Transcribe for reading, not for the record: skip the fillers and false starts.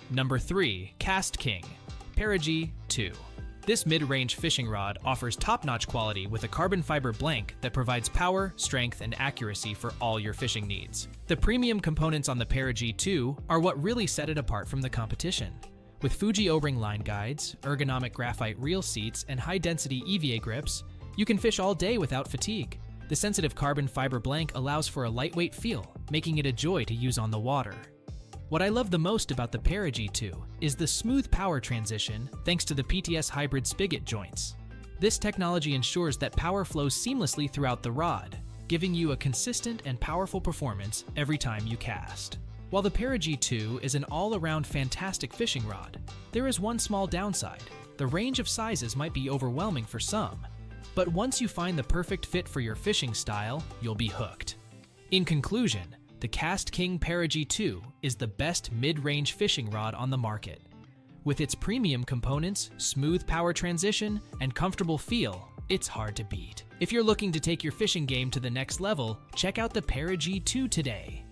Number 3. KastKing Perigee II. This mid-range fishing rod offers top-notch quality with a carbon fiber blank that provides power, strength, and accuracy for all your fishing needs. The premium components on the Perigee II are what really set it apart from the competition. With Fuji O Ring line guides, ergonomic graphite reel seats, and high-density EVA grips, you can fish all day without fatigue. The sensitive carbon fiber blank allows for a lightweight feel, making it a joy to use on the water. What I love the most about the Perigee II is the smooth power transition thanks to the PTS hybrid spigot joints. This technology ensures that power flows seamlessly throughout the rod, giving you a consistent and powerful performance every time you cast. While the Perigee II is an all-around fantastic fishing rod, there is one small downside. The range of sizes might be overwhelming for some, but once you find the perfect fit for your fishing style, you'll be hooked. In conclusion, the KastKing Perigee II is the best mid-range fishing rod on the market. With its premium components, smooth power transition, and comfortable feel, it's hard to beat. If you're looking to take your fishing game to the next level, check out the Perigee II today.